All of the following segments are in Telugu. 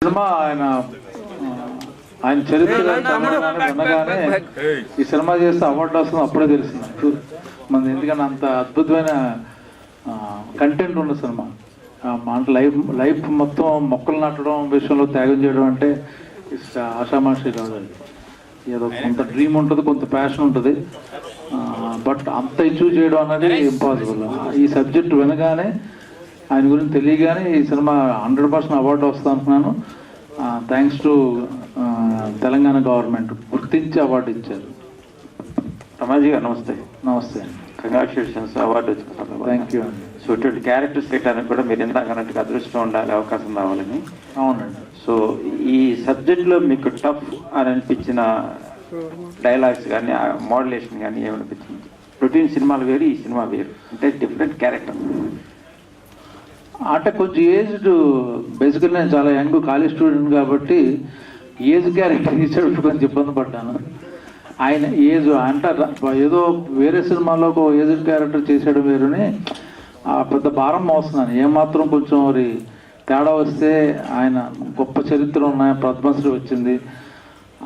సినిమా ఆయన చరిత్ర వినగానే ఈ సినిమా చేస్తే అవార్డు వస్తుంది అప్పుడే తెలిసింది మన, ఎందుకంటే అంత అద్భుతమైన కంటెంట్ ఉన్న సినిమా. అంటే లైఫ్ మొత్తం మొక్కలు నాటడం విషయంలో త్యాగం చేయడం అంటే ఆషామాషి కాదు. అది ఏదో కొంత డ్రీమ్ ఉంటుంది, కొంత ప్యాషన్ ఉంటుంది, బట్ అంత అచీవ్ చేయడం అనేది ఇంపాసిబుల్. ఈ సబ్జెక్ట్ వినగానే, ఆయన గురించి తెలియగానే ఈ సినిమా 100% అవార్డు వస్తా అనుకున్నాను. థ్యాంక్స్ టు తెలంగాణ గవర్నమెంట్ గుర్తించి అవార్డు ఇచ్చారు. రమాజీ గారు నమస్తే. నమస్తే, కంగ్రాచులేషన్స్, అవార్డు వచ్చిన. థ్యాంక్ యూ అండి. సో ఇటువంటి క్యారెక్టర్స్ చేయడానికి కూడా మీరు ఇందాక అన్నట్టుగా అదృష్టం ఉండాలి, అవకాశం రావాలని. అవునండి. సో ఈ సబ్జెక్ట్లో మీకు టఫ్ అని అనిపించిన డైలాగ్స్ కానీ, మోడ్యులేషన్ కానీ ఏమనిపించింది? రొటీన్ సినిమాలు వేరు, ఈ సినిమా వేరు, అంటే డిఫరెంట్ క్యారెక్టర్. అంటే కొంచెం ఏజ్డ్, బేసికల్ నేను చాలా యంగ్ కాలేజ్ స్టూడెంట్ కాబట్టి ఏజ్ క్యారెక్టర్ ఇచ్చేటప్పుడు కొంచెం ఇబ్బంది పడ్డాను. ఆయన ఏజ్ అంటారు, ఏదో వేరే సినిమాలో ఒక ఏజ్డ్ క్యారెక్టర్ చేసాడు వేరుని పెద్ద భారం మోస్తున్నాను. ఏమాత్రం కొంచెం మరి తేడా వస్తే, ఆయన గొప్ప చరిత్ర ఉన్నాయి, పద్మశ్రీ వచ్చింది,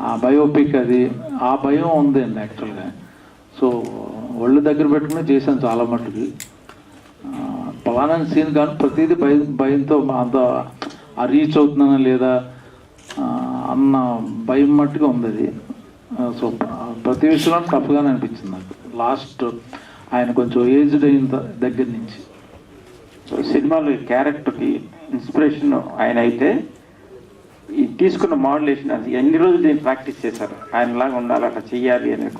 ఆ బయోపిక్ అది, ఆ భయం ఉంది అండి యాక్చువల్గా. సో ఒళ్ళు దగ్గర పెట్టుకుని చేశాను చాలా మట్టుకి. పలానా సీన్ కానీ ప్రతిదీ భయంతో అంత రీచ్ అవుతున్నానా లేదా అన్న భయం మట్టుగా ఉంది అది. సో ప్రతి విషయంలో టఫ్గానే అనిపించింది నాకు. లాస్ట్ ఆయన కొంచెం ఏజ్డ్ అయిన దగ్గర నుంచి. సో సినిమాలో క్యారెక్టర్కి ఇన్స్పిరేషన్ ఆయన అయితే, ఈ తీసుకున్న మోడ్యులేషన్ అది ఎన్ని రోజులు దీన్ని ప్రాక్టీస్ చేశారు? ఆయనలాగా ఉండాలి, అట్లా చెయ్యాలి అనే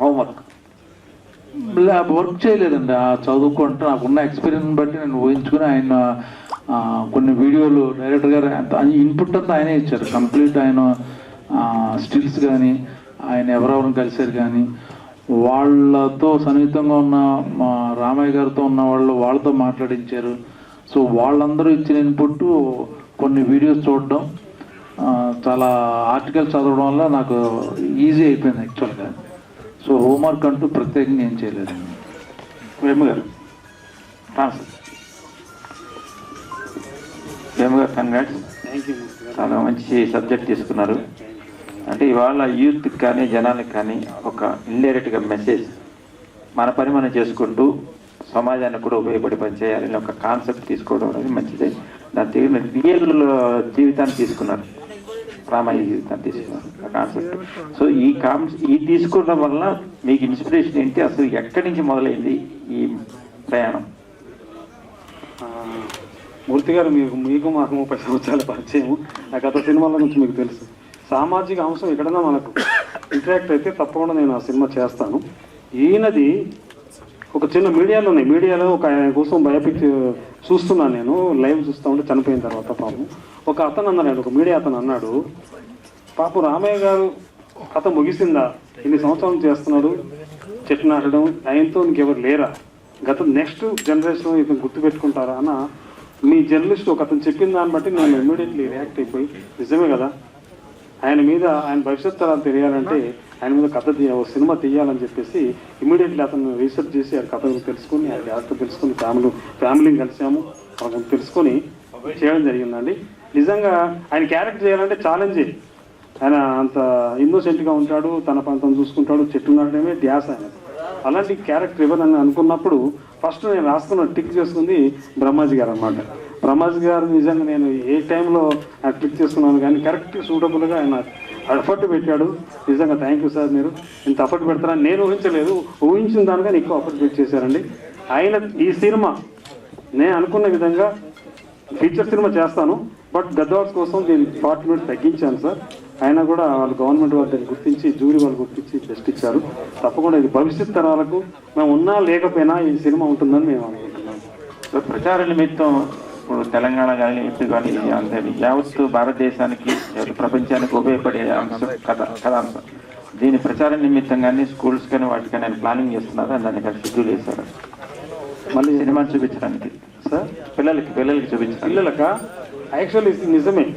హోంవర్క్. వర్క్ చేయలేదండి, చదువుకుంటే నాకున్న ఎక్స్పీరియన్స్ బట్టి నేను ఊహించుకుని ఆయన కొన్ని వీడియోలు డైరెక్టర్ గారు ఇన్పుట్ అంతా ఆయనే ఇచ్చారు. కంప్లీట్ ఆయన స్టిల్స్ కానీ, ఆయన ఎవరెవరిని కలిశారు కానీ, వాళ్ళతో సన్నిహితంగా ఉన్న మా రామయ్య గారితో ఉన్న వాళ్ళతో మాట్లాడించారు. సో వాళ్ళందరూ ఇచ్చిన ఇన్పుట్, కొన్ని వీడియోస్ చూడడం, చాలా ఆర్టికల్స్ చదవడం వల్ల నాకు ఈజీ అయిపోయింది యాక్చువల్గా. సో హోంవర్క్ అంటూ ప్రత్యేకంగా ఏం చేయలేదండి. వేము గారు కంగ్రాట్స్. చాలా మంచి సబ్జెక్ట్ తీసుకున్నారు. అంటే ఇవాళ యూత్కి కానీ, జనానికి కానీ ఒక ఇండైరెక్ట్గా మెసేజ్, మన పని మనం చేసుకుంటూ సమాజానికి కూడా ఉపయోగపడి పని చేయాలని ఒక కాన్సెప్ట్ తీసుకోవడం అనేది మంచిదే. దాని తీరిన రియల్ జీవితాన్ని తీసుకున్నారు, రామయ్య జీవితాన్ని తీసుకున్నారు ఆ కాన్సెప్ట్. సో ఈ తీసుకోవడం వల్ల మీకు ఇన్స్పిరేషన్ ఏంటి? అసలు ఎక్కడి నుంచి మొదలైంది ఈ ప్రయాణం? మూర్తి గారు, మీకు మాకు 30 సంవత్సరాల పరిచయం. ఆ గత సినిమాల నుంచి మీకు తెలుసు. సామాజిక అంశం ఎక్కడైనా మనకు ఇంటరాక్ట్ అయితే తప్పకుండా నేను ఆ సినిమా చేస్తాను. ఈయనది ఒక చిన్న మీడియాలో ఒక ఆయన కోసం బయోపిక్ చూస్తున్నాను నేను, లైవ్ చూస్తూ ఉంటే చనిపోయిన తర్వాత పాపం ఒక అతను అన్నాడు, ఒక మీడియా అతను అన్నాడు, పాపం రామయ్య గారు కథ ముగిసిందా, ఇన్ని సంవత్సరాలు చేస్తున్నాడు చెట్టు నాటడం, ఆయనతో ఇంకెవరు లేరా, నెక్స్ట్ జనరేషన్ ఇతను గుర్తుపెట్టుకుంటారా అన్న మీ జర్నలిస్ట్ ఒక అతను చెప్పిన దాన్ని బట్టి నేను ఇమ్మీడియట్లీ రియాక్ట్ అయిపోయి, నిజమే కదా, ఆయన మీద ఆయన భవిష్యత్ తరాలు తెలియాలంటే ఆయన మీద కథ సినిమా తీయాలని చెప్పేసి ఇమీడియట్లీ అతను రీసెర్చ్ చేసి ఆ కథ తెలుసుకొని, ఆయన జాగ్రత్త తెలుసుకొని, ఫ్యామిలీని కలిసాము, వాళ్ళని తెలుసుకొని చేయడం జరిగిందండి. నిజంగా ఆయన క్యారెక్టర్ చేయాలంటే ఛాలెంజే. ఆయన అంత ఇన్నోసెంట్గా ఉంటాడు, తన పంతం చూసుకుంటాడు, చెట్టు నాటడమే ధ్యాస ఆయన. అలాంటి క్యారెక్టర్ ఇవ్వదని అనుకున్నప్పుడు ఫస్ట్ నేను రాసుకున్న టిక్ చేసుకుంది బ్రహ్మాజీ గారు అన్నమాట. బ్రహ్మాజీ గారు నిజంగా నేను ఏ టైంలో క్లిక్ చేసుకున్నాను కానీ కరెక్ట్ సూటబుల్గా ఆయన ఎఫర్ట్ పెట్టాడు. నిజంగా థ్యాంక్ యూ సార్, మీరు ఇంత ఎఫర్ట్ పెడతారని నేను ఊహించలేదు. ఊహించిన దానికన్నా ఎక్కువ ఎఫర్ట్ పెట్టి చేశారండి. ఆయన ఈ సినిమా నేను అనుకున్న విధంగా ఫీచర్ సినిమా చేస్తాను, బట్ గద్వాల్స్ కోసం దీన్ని 40 minutes తగ్గించాను సార్. అయినా కూడా వాళ్ళు గవర్నమెంట్ వాళ్ళు దాన్ని గుర్తించి, జూరీ వాళ్ళు గుర్తించి బెస్ట్ ఇచ్చారు. తప్పకుండా ఇది భవిష్యత్ తరాలకు మేము ఉన్నా లేకపోయినా ఈ సినిమా ఉంటుందని మేము అనుకుంటున్నాం. ప్రచార నిమిత్తం ఇప్పుడు తెలంగాణ కానీ, ఏపీ కానీ, అంతే యావత్తు భారతదేశానికి, ప్రపంచానికి ఉపయోగపడే అంశం కథాంశం. దీని ప్రచార నిమిత్తం కానీ స్కూల్స్ కానీ వాటికి కానీ ప్లానింగ్ చేస్తున్నారు, దాన్ని షెడ్యూల్ చేశారు మళ్ళీ సినిమాని చూపించడానికి సార్. పిల్లలకి చూపించారు. పిల్లలకా యాక్చువల్లీ నిజమే,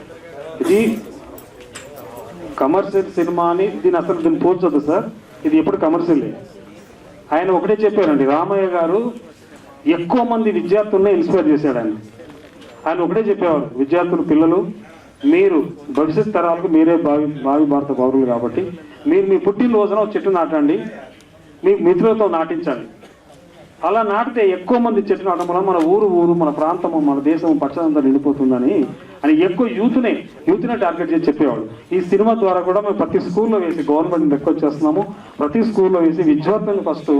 ఇది కమర్షియల్ సినిమా అని దీన్ని పోల్చొద్దు సార్. ఇది ఎప్పుడు కమర్షియలే. ఆయన ఒకటే చెప్పారండి, రామయ్య గారు ఎక్కువ మంది విద్యార్థుల్ని ఇన్స్పైర్ చేశాడు. ఆయన ఒకటే చెప్పేవారు, విద్యార్థులు, పిల్లలు మీరు భవిష్యత్ తరాలకు మీరే భావి భారత పౌరులు కాబట్టి మీరు మీ పుట్టినరోజున ఒక చెట్టు నాటండి, మీ మిత్రులతో నాటించండి. అలా నాటితే ఎక్కువ మంది చెట్టు నాటడం వల్ల మన ఊరు మన ప్రాంతము మన దేశం పచ్చదంతా నిండిపోతుందని అని ఎక్కువ యూత్నే టార్గెట్ చేసి చెప్పేవాడు. ఈ సినిమా ద్వారా కూడా మేము ప్రతి స్కూల్లో వేసి గవర్నమెంట్ రిక్వెస్ట్ చేస్తున్నాము. ప్రతి స్కూల్లో వేసి విద్యార్థులను ఫస్ట్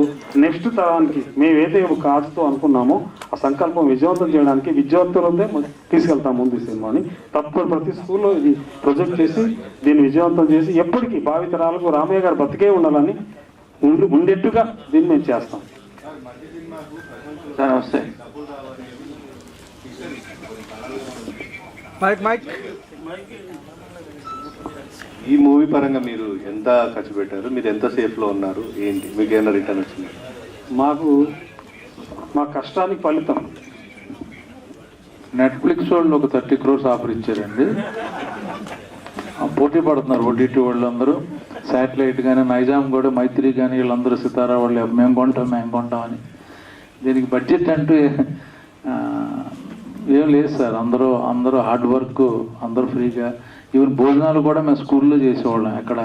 నెక్స్ట్ తరానికి మేము ఏదైతే కాదుతో అనుకున్నామో ఆ సంకల్పం విజయవంతం చేయడానికి విద్యార్థులతో తీసుకెళ్తాం ముందు ఈ సినిమాని. తప్పకుండా ప్రతి స్కూల్లో ఇది ప్రొజెక్ట్ చేసి దీన్ని విజయవంతం చేసి ఎప్పటికీ భావితరాలకు రామయ్య గారు బతికే ఉండాలని ఉండేట్టుగా దీన్ని మేము చేస్తాం. సార్ నమస్తే. ఈ మూవీ పరంగా మీరు ఎంత ఖర్చు పెట్టారు, మీరు ఎంత సేఫ్లో ఉన్నారు, ఏంటి మీకు ఏమైనా రిటర్న్ వచ్చింది? మా కష్టానికి ఫలితం నెట్ఫ్లిక్స్ వాళ్ళు ఒక 30 crores ఆఫర్ ఇచ్చారండి. పోటీ పడుతున్నారు ఓటీటీ వాళ్ళందరూ. శాటిలైట్ కానీ నైజాం కూడా మైత్రి కానీ వీళ్ళందరూ సితారా వాళ్ళు మేము కొంటామని. దీనికి బడ్జెట్ అంటూ ఏం లేదు సార్. అందరూ హార్డ్ వర్క్, అందరూ ఫ్రీగా. ఈవెన్ భోజనాలు కూడా మేము స్కూల్లో చేసేవాళ్ళం. అక్కడ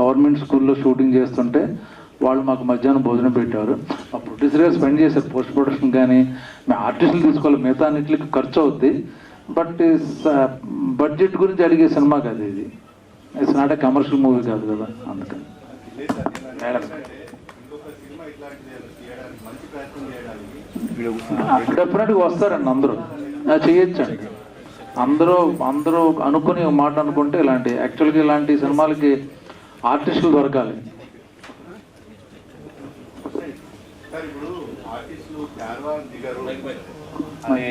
గవర్నమెంట్ స్కూల్లో షూటింగ్ చేస్తుంటే వాళ్ళు మాకు మధ్యాహ్నం భోజనం పెట్టారు. ఆ ప్రొడ్యూసర్గా స్పెండ్ చేశారు. పోస్ట్ ప్రొడక్షన్ కానీ మేము ఆర్టిస్టులు తీసుకోవాలి, మిగతా అన్నింటికి ఖర్చు అవుద్ది. బట్ బడ్జెట్ గురించి అడిగే సినిమా కాదు ఇది. It's not a commercial movie కాదు కదా, అందుకని. డెఫినెట్గా వస్తారండి అందరూ, చేయొచ్చండి. అందరూ అనుకుని ఒక మాట అనుకుంటే యాక్చువల్గా ఇలాంటి సినిమాలకి ఆర్టిస్టులు దొరకాలి. అనే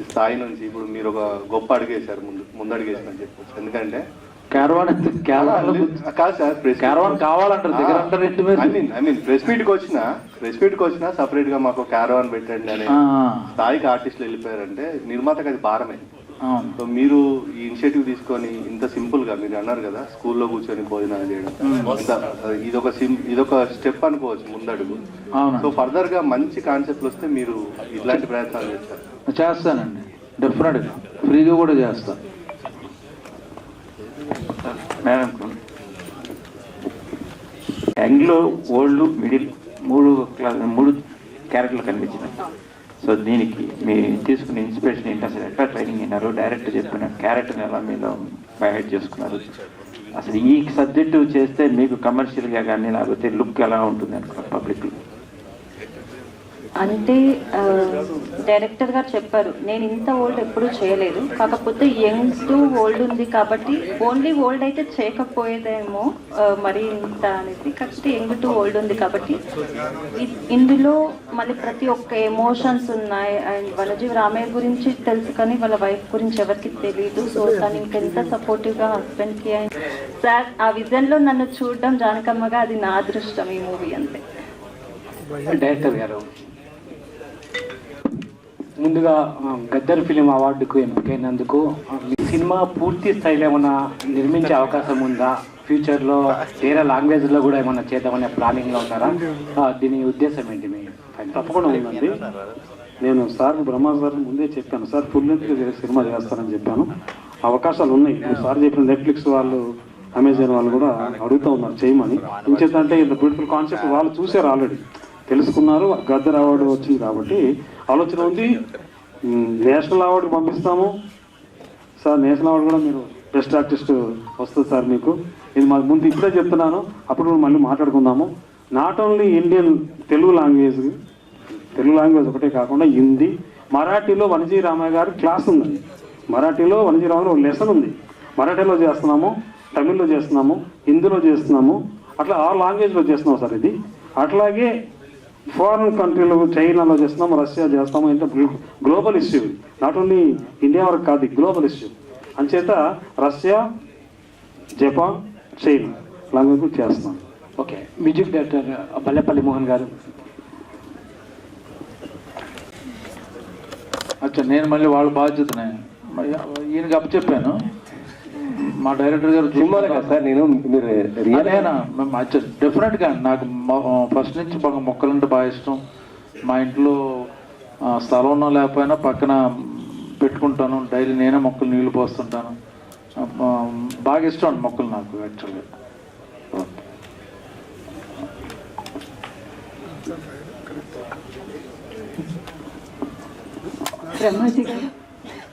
స్థాయి నుంచి ఇప్పుడు మీరు ఒక గొప్ప అడిగేశారు, ముందడిగేసారని చెప్పొచ్చు. ఎందుకంటే క్యారవాన్ కాదు సార్, క్యారవాన్ కావాలంటారు దగ్గర ఐ మీన్ ప్రెస్ మీట్కి వచ్చినా సపరేట్ గా మాకు క్యారవాన్ పెట్టండి అనే స్థాయికి ఆర్టిస్టులు వెళ్ళిపోయారంటే నిర్మాతకు అది భారమే. సో మీరు ఈ ఇనిషియేటివ్ తీసుకొని ఇంత సింపుల్ గా మీరు అన్నారు కదా స్కూల్లో కూర్చొని భోజనాలు చేయడం, ఇదొక స్టెప్ అనుకోవచ్చు ముందడుగు. సో ఫర్దర్ గా మంచి కాన్సెప్ట్లు వస్తే మీరు ఇట్లాంటి ప్రయత్నాలు చేస్తానండి. డెఫినెట్గా ఫ్రీగా కూడా చేస్తాను. మేడం, యంగ్లో ఓల్డ్ మిడిల్ మూడు క్యారెక్టర్లు కనిపించినాయి. సో దీనికి మీరు తీసుకున్న ఇన్స్పిరేషన్ ఏంటి? అసలు ఎట్లా ట్రైనింగ్ అయినారు? డైరెక్ట్ చెప్పిన క్యారెక్టర్ని ఎలా మీరు బైహైడ్ చేసుకున్నారు? అసలు ఈ సబ్జెక్టు చేస్తే మీకు కమర్షియల్గా కానీ లేకపోతే లుక్ ఎలా ఉంటుంది అనుకున్నారు పబ్లిక్లో? అంటే డైరెక్టర్ గారు చెప్పారు, నేను ఇంత ఓల్డ్ ఎప్పుడూ చేయలేదు, కాకపోతే యంగ్ టు ఓల్డ్ ఉంది కాబట్టి ఓన్లీ ఓల్డ్ అయితే చేయకపోయేదేమో మరి ఇంత అనేది, కాకపోతే యంగ్ టు ఓల్డ్ ఉంది కాబట్టి ఇందులో మళ్ళీ ప్రతి ఒక్క ఎమోషన్స్ ఉన్నాయి. అండ్ వనజీవి రామయ్య గురించి తెలుసు కానీ వాళ్ళ వైఫ్ గురించి ఎవరికి తెలియదు. సో తను ఇంకెంత సపోర్టివ్గా హస్బెండ్కి అండ్ సార్ ఆ విజన్లో నన్ను చూడడం జానకమ్మగా అది నా అదృష్టం ఈ మూవీ అంతే. డైరెక్టర్ గారు, ముందుగా గద్దర్ ఫిలిం అవార్డుకు ఎంపికైనందుకు మీ సినిమా పూర్తి స్థాయిలో ఏమైనా నిర్మించే అవకాశం ఉందా? ఫ్యూచర్లో వేరే లాంగ్వేజ్లో కూడా ఏమైనా చేద్దామనే ప్లానింగ్లో ఉన్నారా? దీని ఉద్దేశం ఏంటి? మీ తప్పకుండా ఉందండి. నేను సార్ బ్రహ్మా సార్ ముందే చెప్పాను, సార్ ఫుల్ లెంత్ సినిమా చేస్తానని చెప్పాను. అవకాశాలు ఉన్నాయి. సార్ చెప్పిన నెట్ఫ్లిక్స్ వాళ్ళు, అమెజాన్ వాళ్ళు కూడా అడుగుతూ ఉన్నారు చేయమని. ఇంకేంటంటే ఇంత బ్యూటిఫుల్ కాన్సెప్ట్ వాళ్ళు చూసారు, ఆల్రెడీ తెలుసుకున్నారు. గద్దర్ అవార్డు వచ్చింది కాబట్టి ఆలోచన ఉంది. నేషనల్ అవార్డుకి పంపిస్తాము సార్. నేషనల్ అవార్డు కూడా మీరు బెస్ట్ ఆర్టిస్ట్ వస్తుంది సార్ మీకు. ఇది మాకు ముందు ఇప్పుడే చెప్తున్నాను, అప్పుడు మళ్ళీ మాట్లాడుకుందాము. Not only Indian Telugu language ఒకటే కాకుండా హిందీ, మరాఠీలో వనజీ రామయ్య గారి క్లాస్ ఉందండి. మరాఠీలో వనజీ రామయ్య ఒక లెసన్ ఉంది. మరాఠీలో చేస్తున్నాము, తమిళ్లో చేస్తున్నాము, హిందీలో చేస్తున్నాము, అట్లా 6 లాంగ్వేజ్లో చేస్తున్నాం సార్ ఇది. అట్లాగే ఫారిన్ కంట్రీలో చైనాలో చేస్తున్నాము, రష్యా చేస్తాము. అంటే global issue, not only India వరకు కాదు, గ్లోబల్ ఇష్యూ. అంచేత రష్యా, జపాన్, చైనా లాంగ్వేజ్ చేస్తున్నాం. Okay, music director Ballepalli Mohan గారు. అచ్చా, నేను మళ్ళీ వాళ్ళ బాధ్యతనే ఈయనకి అప్పచెప్పాను. మా డైరెక్టర్ గారు సార్ నేను డెఫినెట్గా నాకు ఫస్ట్ నుంచి బాగా మొక్కలంటే బాగా ఇష్టం. మా ఇంట్లో స్థలం ఉన్నా లేకపోయినా పక్కన పెట్టుకుంటాను. డైలీ నేనే మొక్కలు నీళ్లు పోస్తుంటాను. బాగా ఇష్టం అండి మొక్కలు నాకు యాక్చువల్గా. బ్రహ్మాజీ గారు,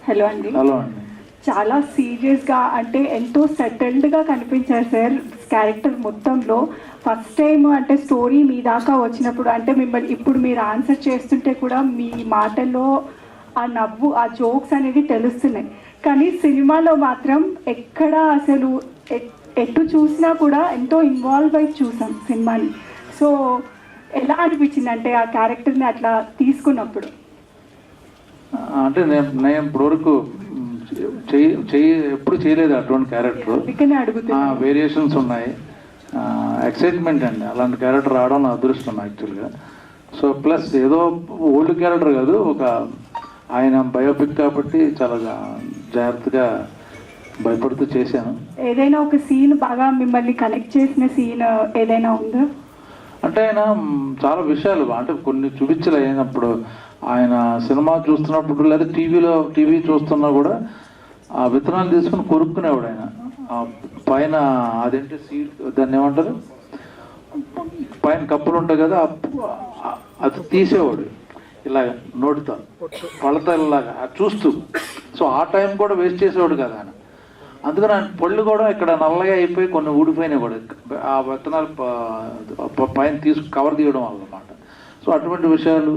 హలో అండి. హలో అండి. చాలా సీరియస్గా అంటే ఎంతో సెటిల్డ్గా కనిపించారు సార్ క్యారెక్టర్ మొత్తంలో. ఫస్ట్ టైం అంటే స్టోరీ మీ దాకా వచ్చినప్పుడు అంటే మిమ్మల్ని ఇప్పుడు మీరు ఆన్సర్ చేస్తుంటే కూడా మీ మాటల్లో ఆ నవ్వు, ఆ జోక్స్ అనేవి తెలుస్తున్నాయి. కానీ సినిమాలో మాత్రం ఎక్కడ అసలు ఎటు చూసినా కూడా ఎంతో ఇన్వాల్వ్ అయి చూసాం సినిమాని. సో ఎలా అనిపించింది అంటే ఆ క్యారెక్టర్ని అట్లా తీసుకున్నప్పుడు? అంటే నేను ఇప్పటివరకు ఎప్పుడు చేయలేదు అటువంటి క్యారెక్టర్. వేరియేషన్స్ ఉన్నాయి, ఎక్సైట్మెంట్ అండి. అలాంటి క్యారెక్టర్ రావడం నా అదృష్టం యాక్చువల్గా. సో ప్లస్ ఏదో ఓల్డ్ క్యారెక్టర్ కాదు, ఒక ఆయన బయోపిక్ కాబట్టి చాలా జాగ్రత్తగా భయపడుతూ చేశాను. ఏదైనా ఒక సీన్ బాగా మిమ్మల్ని కనెక్ట్ చేసిన సీన్ ఏదైనా ఉందా? అంటే ఆయన చాలా విషయాలు అంటే కొన్ని చూపించలే అయినప్పుడు, ఆయన సినిమా చూస్తున్నప్పుడు లేదా టీవీ చూస్తున్నా కూడా ఆ విత్తనాలు తీసుకుని కొరుక్కునేవాడు ఆయన. పైన అదేంటి సీడ్, దాన్ని ఏమంటారు, పైన కప్పులు ఉంటాయి కదా, అది తీసేవాడు ఇలాగ నోటితో పళ్ళతలాగా చూస్తూ. సో ఆ టైం కూడా వేస్ట్ చేసేవాడు కదా ఆయన. అందుకని ఆయన పళ్ళు కూడా ఇక్కడ నల్లగా అయిపోయి కొన్ని ఊడిపోయినాయి కూడా ఆ విత్తనాలు పైన కవర్ తీయడం వల్ల అన్నమాట. సో అటువంటి విషయాలు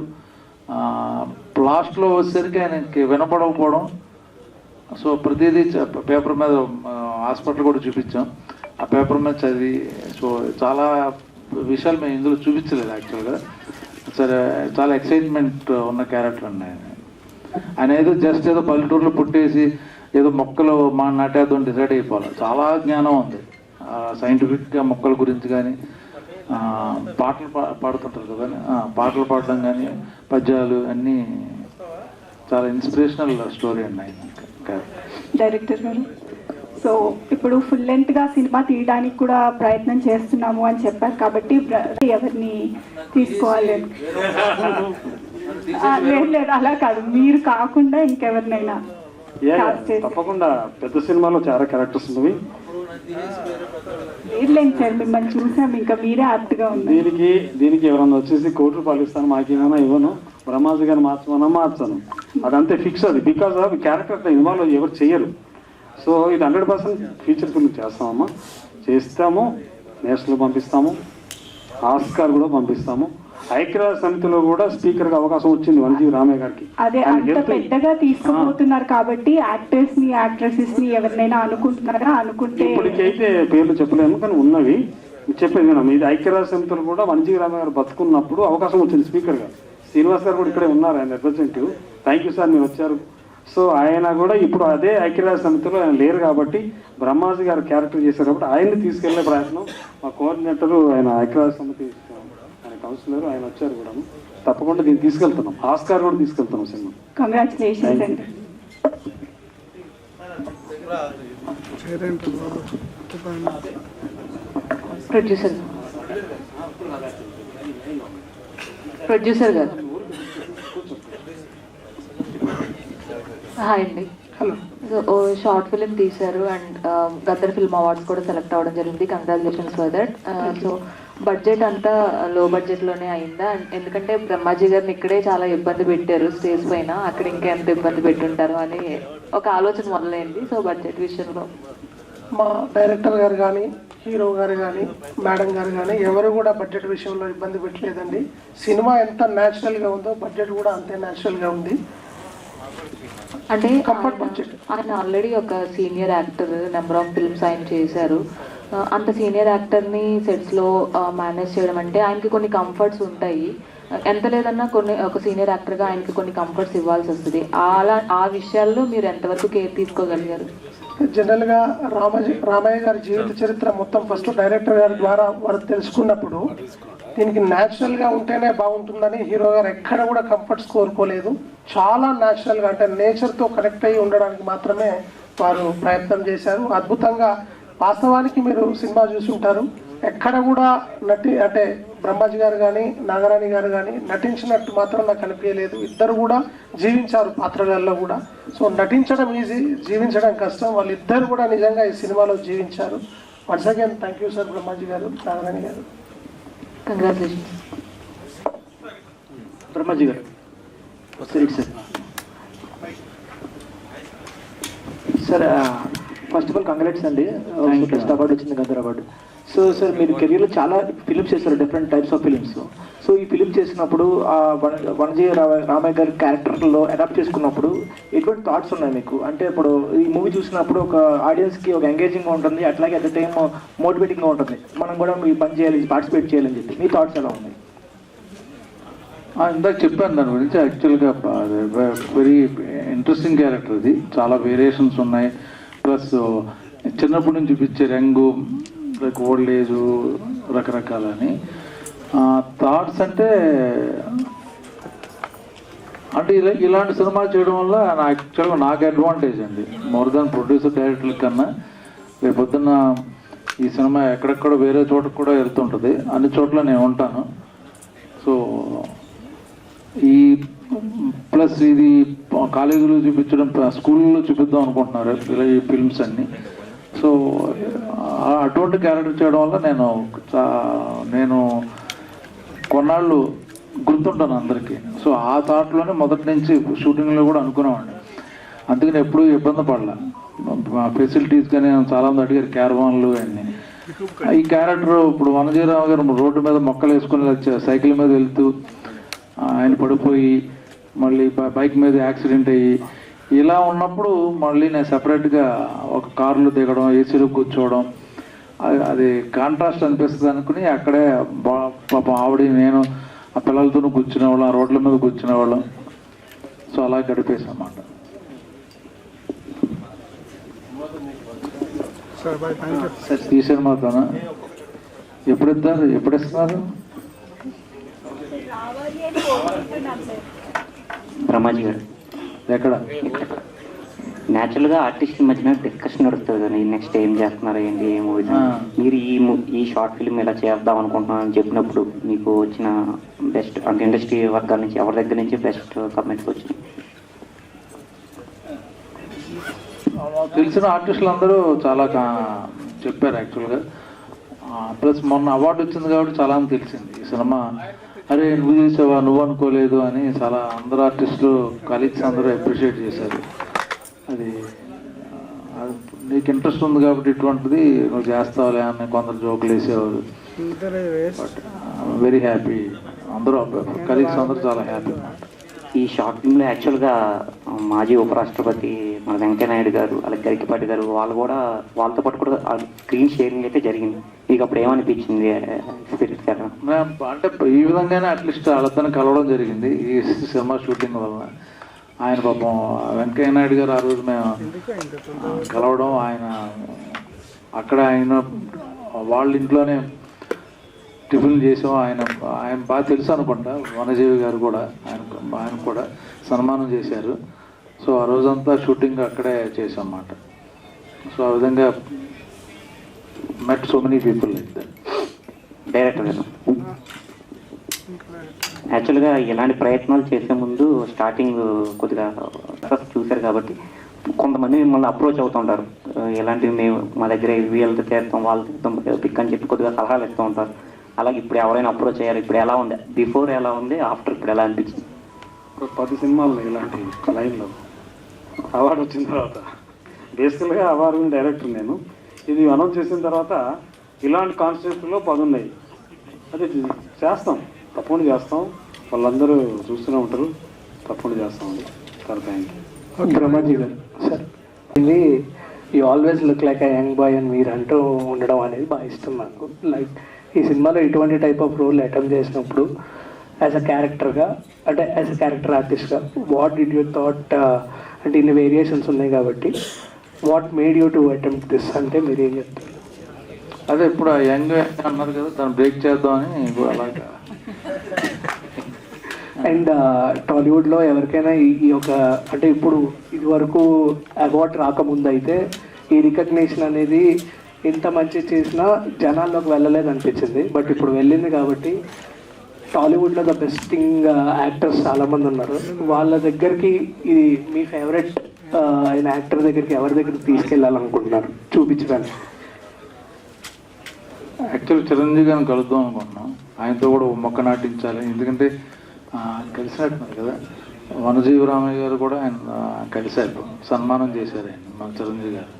లాస్ట్లో వచ్చేసరికి ఆయనకి వినపడకపోవడం. సో ప్రతిదీ పేపర్ మీద హాస్పిటల్ కూడా చూపించాం, ఆ పేపర్ మీద చదివి. సో చాలా విషయాలు మేము ఇందులో చూపించలేదు యాక్చువల్గా. సరే, చాలా ఎక్సైట్మెంట్ ఉన్న క్యారెక్టర్ అండి ఆయన. ఏదో జస్ట్ ఏదో పల్లెటూరులో పుట్టేసి ఏదో మొక్కలు నాటేద్దాం డిసైడ్ అయిపోవాలి. చాలా జ్ఞానం ఉంది సైంటిఫిక్గా మొక్కల గురించి కానీ, పాటలు పాడుతుంటారు కదా, పాటలు పాడడం కానీ, పద్యాలు అన్నీ చాలా ఇన్స్పిరేషనల్ స్టోరీ అండి ఆయన. డైరెక్టర్ గారు, సో ఇప్పుడు ఫుల్ లెంత్గా సినిమా తీయడానికి కూడా ప్రయత్నం చేస్తున్నాము అని చెప్పారు కాబట్టి ఎవరిని తీసుకోవాలి? లేదు అలా కాదు, మీరు కాకుండా ఇంకెవరినైనా? తప్పకుండా పెద్ద సినిమాలో చాలా క్యారెక్టర్స్ ఉన్నవి. లేదు సార్, మిమ్మల్ని చూసాం, ఇంకా మీరే యాప్ట్గా ఉంది. దీనికి ఎవరన్నా వచ్చేసి ₹1,00,00,000 ఇస్తాను, మాకేమైనా ఇవ్వను, బ్రహ్మాజీ గారిని మార్చాను, అదంతే ఫిక్స్. అది బికాజ్ ఆఫ్ క్యారెక్టర్ ఇన్వాల్వ్ ఎవరు చేయరు. సో ఇది 100% ఫీచర్ ఫిల్మ్ చేస్తామమ్మా, చేస్తాము, నేషనల్ పంపిస్తాము, ఆస్కార్ కూడా పంపిస్తాము. ఐక్యరాజ్య సమితిలో కూడా స్పీకర్ గా అవకాశం వచ్చింది వనజీవి రామయ్య గారికి. అదే అంత పెద్దగా తీసుకుపోతున్నారు కాబట్టి యాక్టర్స్ ని, యాక్ట్రెసెస్ ని ఎవరినైనా అనుకుంటున్నారా? అనుకుంటే ఇప్పటికైతే పేర్లు చెప్పలేము, కానీ ఉన్నవి చెప్పేది విన్నాం. ఇది ఐక్యరాజ్య సమితిలో కూడా వనజీవి రామయ్య గారు బతుకున్నప్పుడు అవకాశం వచ్చింది స్పీకర్ గా. శ్రీనివాస్ గారు కూడా ఇక్కడే ఉన్నారు, ఆయన రిప్రజెంటేటివ్. థ్యాంక్ యూ సార్, మీరు వచ్చారు. సో ఆయన కూడా ఇప్పుడు అదే ఐక్యరాజ్య సమితిలో ఆయన లేరు కాబట్టి బ్రహ్మాజీ గారు క్యారెక్టర్ చేశారు కాబట్టి ఆయన్ని తీసుకెళ్లే ప్రయత్నం మా కోఆర్డినేటర్, ఆయన ఐక్యరాజ్య సమితి ఆయన కౌన్సిలర్, ఆయన వచ్చారు కూడా. తప్పకుండా దీన్ని తీసుకెళ్తున్నాం, ఆస్కార్ కూడా తీసుకెళ్తున్నాం సినిమా. కంగ్రాచులేషన్స్ అండి. ప్రొడ్యూసర్ గారు, హాయ్ అండి. హలో. సో షార్ట్ ఫిలిం తీశారు అండ్ గద్దర్ ఫిల్మ్ అవార్డ్స్ కూడా సెలెక్ట్ అవ్వడం జరిగింది. Congratulations for that. So budget అంతా లో బడ్జెట్లోనే అయిందా? ఎందుకంటే బ్రహ్మాజీ గారిని ఇక్కడే చాలా ఇబ్బంది పెట్టారు స్టేజ్ పైన, అక్కడ ఇంకా ఎంత ఇబ్బంది పెట్టుంటారు అని ఒక ఆలోచన మొదలైంది. సో బడ్జెట్ విషయంలో మా డైరెక్టర్ గారు కానీ, హీరో గారు కానీ, మేడం గారు కానీ ఎవరు కూడా బడ్జెట్ విషయంలో ఇబ్బంది పెట్టలేదండి. సినిమా ఎంత న్యాచురల్గా ఉందో బడ్జెట్ కూడా అంతే న్యాచురల్గా ఉంది. అంటే ఆయన ఆల్రెడీ ఒక senior actor, number of films ఆయన చేశారు. అంత సీనియర్ యాక్టర్ని సెట్స్లో మేనేజ్ చేయడం అంటే ఆయనకి కొన్ని కంఫర్ట్స్ ఉంటాయి. ఎంత లేదన్నా ఒక సీనియర్ యాక్టర్గా ఆయనకి కొన్ని కంఫర్ట్స్ ఇవ్వాల్సి వస్తుంది. ఆ విషయాల్లో మీరు ఎంతవరకు కేర్ తీసుకోగలిగారు? జనరల్గా రామయ్య గారి జీవిత చరిత్ర మొత్తం ఫస్ట్ డైరెక్టర్ గారి ద్వారా వారు తెలుసుకున్నప్పుడు దీనికి న్యాచురల్గా ఉంటేనే బాగుంటుందని హీరో గారు ఎక్కడ కూడా కంఫర్ట్స్ కోరుకోలేదు. చాలా న్యాచురల్గా అంటే నేచర్తో కనెక్ట్ అయ్యి ఉండడానికి మాత్రమే వారు ప్రయత్నం చేశారు. అద్భుతంగా, వాస్తవానికి మీరు సినిమా చూసి ఉంటారు, ఎక్కడ కూడా అంటే బ్రహ్మాజీ గారు కానీ నాగరాణి గారు కానీ నటించినట్టు మాత్రం నాకు అనిపించలేదు. ఇద్దరు కూడా జీవించారు పాత్రలలో కూడా. సో నటించడం ఈజీ, జీవించడం కష్టం. వాళ్ళిద్దరు కూడా నిజంగా ఈ సినిమాలో జీవించారు. Once again thank you sir Brahmaji గారు, నాగరాణి గారు. కంగ్రాచులేషన్స్. బ్రహ్మాజీ గారు sir, first of all congrats అండి, బెస్ట్ అవార్డు వచ్చింది, గద్దర్ అవార్డు. సో సార్, మీరు కెరీర్లో చాలా ఫిలిమ్స్ చేస్తారు, different types of films. So ఈ ఫిలిం చేసినప్పుడు వనజీ రామయ్య గారి క్యారెక్టర్లో అడాప్ట్ చేసుకున్నప్పుడు ఎటువంటి థాట్స్ ఉన్నాయి మీకు? అంటే ఇప్పుడు ఈ మూవీ చూసినప్పుడు ఒక ఆడియన్స్కి ఒక ఎంగేజింగ్గా ఉంటుంది, అట్లాగే అట్ ద టైమ్ మోటివేటింగ్గా ఉంటుంది, మనం కూడా ఈ పని చేయాలి, పార్టిసిపేట్ చేయాలని చెప్పి. మీ థాట్స్ ఎలా ఉన్నాయి? ఇందాక చెప్పాను దాని గురించి. యాక్చువల్గా వెరీ ఇంట్రెస్టింగ్ క్యారెక్టర్ ఇది. చాలా వేరియేషన్స్ ఉన్నాయి. ప్లస్ చిన్నప్పటి నుంచి చూపించే యంగ్, లైక్ ఓల్డ్ ఏజ్, రకరకాలని థాట్స్. అంటే ఇలాంటి సినిమాలు చేయడం వల్ల యాక్చువల్గా నాకు అడ్వాంటేజ్ అండి, మోర్ దాన్ ప్రొడ్యూసర్ డైరెక్టర్ల కన్నా. రేపు పొద్దున్న ఈ సినిమా ఎక్కడెక్కడ వేరే చోటకు కూడా వెళ్తుంటుంది, అన్ని చోట్ల నేను ఉంటాను. సో ఈ ప్లస్ ఇది కాలేజీలో చూపించడం, స్కూల్లో చూపిద్దాం అనుకుంటున్నారు ఈ ఫిల్మ్స్ అన్నీ. సో అటువంటి క్యారెక్టర్ చేయడం వల్ల నేను కొన్నాళ్ళు గుర్తుంటాను అందరికీ. సో ఆ థాట్లోనే మొదటి నుంచి షూటింగ్లో కూడా అనుకునేవాడిని. అందుకని ఎప్పుడూ ఇబ్బంది పడలే. ఫెసిలిటీస్ కానీ చాలామంది అడిగారు, క్యారవాన్లు అన్నీ. ఈ క్యారెక్టర్ ఇప్పుడు వనజీరావు గారు రోడ్డు మీద మొక్కలు వేసుకుని సైకిల్ మీద వెళ్తూ ఆయన పడిపోయి మళ్ళీ బైక్ మీద యాక్సిడెంట్ అయ్యి ఇలా ఉన్నప్పుడు మళ్ళీ నేను సెపరేట్గా ఒక కారులో దిగడం, ఏసీలో కూర్చోవడం, అది కాంట్రాస్ట్ అనిపిస్తుంది అనుకుని అక్కడే పాపం ఆవిడ నేను ఆ పిల్లలతో కూర్చునేవాళ్ళం, ఆ రోడ్ల మీద కూర్చునేవాళ్ళం. సో అలా గడిపేసాం అన్నమాట. ఈ సినిమాతోనా ఎప్పుడు ఇస్తున్నారు? బ్రహ్మాజీ గారు ఎక్కడ? న్యాచురల్గా ఆర్టిస్ట్ మధ్యన డిస్కషన్ నడుస్తుంది కదా, నెక్స్ట్ ఏం చేస్తున్నారు, ఏంటి, ఏ మూవీ. మీరు ఈ షార్ట్ ఫిల్మ్ ఇలా చేద్దాం అనుకుంటున్నాను అని చెప్పినప్పుడు మీకు వచ్చిన బెస్ట్, అంటే ఇండస్ట్రీ వర్గాల నుంచి ఎవరి దగ్గర నుంచి బెస్ట్ కమెంట్స్ వచ్చినాయి? తెలిసిన ఆర్టిస్టులు అందరూ చాలా చెప్పారు యాక్చువల్గా. ప్లస్ మొన్న అవార్డు వచ్చింది కాబట్టి చాలా తెలిసింది ఈ సినిమా. అరే నువ్వు చేసావా, నువ్వు అనుకోలేదు అని చాలా అందరు ఆర్టిస్టులు, కలీగ్స్ అందరూ అప్రిషియేట్ చేశారు. అది నీకు ఇంట్రెస్ట్ ఉంది కాబట్టి ఇటువంటిది నువ్వు చేస్తావులే అని కొందరు జోకులు వేసేవారు. బట్ వెరీ హ్యాపీ, అందరూ కలీగ్స్ అందరూ చాలా హ్యాపీ. ఈ షార్ట్ ఫిల్మ్లో యాక్చువల్గా మాజీ ఉపరాష్ట్రపతి మన వెంకయ్యనాయుడు గారు, అలాగే గరికిపాటి గారు, వాళ్ళతో పాటు కూడా స్క్రీన్ షేరింగ్ అయితే జరిగింది. మీకు అప్పుడు ఏమనిపించింది ఎక్స్పీరియన్స్? అంటే ఈ విధంగానే అట్లీస్ట్ వాళ్ళతో కలవడం జరిగింది ఈ సినిమా షూటింగ్ వలన. ఆయన పాపం వెంకయ్యనాయుడు గారు ఆ రోజు మేము కలవడం, ఆయన అక్కడ ఆయన వాళ్ళ ఇంట్లోనే టిఫిన్ చేసాం. ఆయన బాగా తెలుసు అనుకుంటా, వనజీవి గారు కూడా ఆయన కూడా సన్మానం చేశారు. సో ఆ రోజంతా షూటింగ్ అక్కడే చేసాం అన్నమాట. సో ఆ విధంగా మెట్ so many people like that. Director గారు యాక్చువల్గా ఇలాంటి ప్రయత్నాలు చేసే ముందు స్టార్టింగ్ కొద్దిగా చూశారు కాబట్టి కొంతమంది మిమ్మల్ని అప్రోచ్ అవుతుంటారు, ఇలాంటివి మేము మా దగ్గర వీళ్ళతో చేస్తాం, వాళ్ళతో చేస్తాం పిక్ అని చెప్పి కొద్దిగా సలహాలు ఇస్తూ ఉంటారు. అలాగే ఇప్పుడు ఎవరైనా అప్రోచ్ అయ్యారు, ఇప్పుడు ఎలా ఉంది, బిఫోర్ ఎలా ఉంది, ఆఫ్టర్ ఇప్పుడు ఎలా అనిపించింది? 10 సినిమాలు ఇలాంటి లైన్లో అవార్డు వచ్చిన తర్వాత, బేసికల్గా అవార్డు డైరెక్టర్ నేను, ఇది అనౌన్స్ చేసిన తర్వాత ఇలాంటి కాన్సెప్ట్లో 10 ఉన్నాయి. అది చేస్తాం, తప్పకుండా చేస్తాం. వాళ్ళందరూ చూస్తూనే ఉంటారు, తప్పకుండా చేస్తామండి సార్. Thank you. బ్రహ్మాజీ గారు సార్, ఇది you always look like a young boy అని మీరు అంటూ ఉండడం అనేది బాగా ఇష్టం నాకు. లైక్ ఈ సినిమాలో ఇటువంటి టైప్ ఆఫ్ రోల్ అటెంప్ట్ చేసినప్పుడు యాజ్ అ క్యారెక్టర్గా, అంటే యాజ్ అ క్యారెక్టర్ ఆర్టిస్ట్గా వాట్ డిడ్ యూ థాట్? అంటే ఇన్ని వేరియేషన్స్ ఉన్నాయి కాబట్టి what made you to attempt this అంటే మీరు ఏం చెప్తారు? అదే ఇప్పుడు యంగ్ అన్నారు కదా, దాన్ని బ్రేక్ చేద్దామని అలాగా. అండ్ టాలీవుడ్లో ఎవరికైనా ఈ ఒక, అంటే ఇప్పుడు ఇది వరకు అవార్డ్ రాకముందు అయితే ఈ రికగ్నేషన్ అనేది ఇంత మంచి చేసినా జనాల్లోకి వెళ్ళలేదు అనిపించింది. బట్ ఇప్పుడు వెళ్ళింది కాబట్టి టాలీవుడ్లో ద బెస్టింగ్ యాక్టర్స్ చాలామంది ఉన్నారు. వాళ్ళ దగ్గరికి ఇది మీ ఫేవరెట్ అయిన యాక్టర్ దగ్గరికి ఎవరి దగ్గరికి తీసుకెళ్ళాలనుకుంటున్నారు చూపించడానికి? యాక్చువల్ చిరంజీవి గారిని కలుద్దాం అనుకుంటున్నాం. ఆయనతో కూడా మొక్క నాటించాలి. ఎందుకంటే కలిసినట్టున్నారు కదా. వనజీవరామయ్య గారు కూడా ఆయన కలిశారు, సన్మానం చేశారు ఆయన మన చిరంజీవి గారు.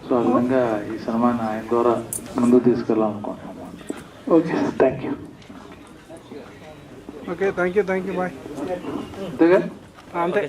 సో ఆ విధంగా ఈ సినిమాని ఆయన ద్వారా ముందుకు తీసుకెళ్ళాలనుకుంటున్నాం. Okay sir, thank you. Okay, thank you, bye. అంతేగా అంతే.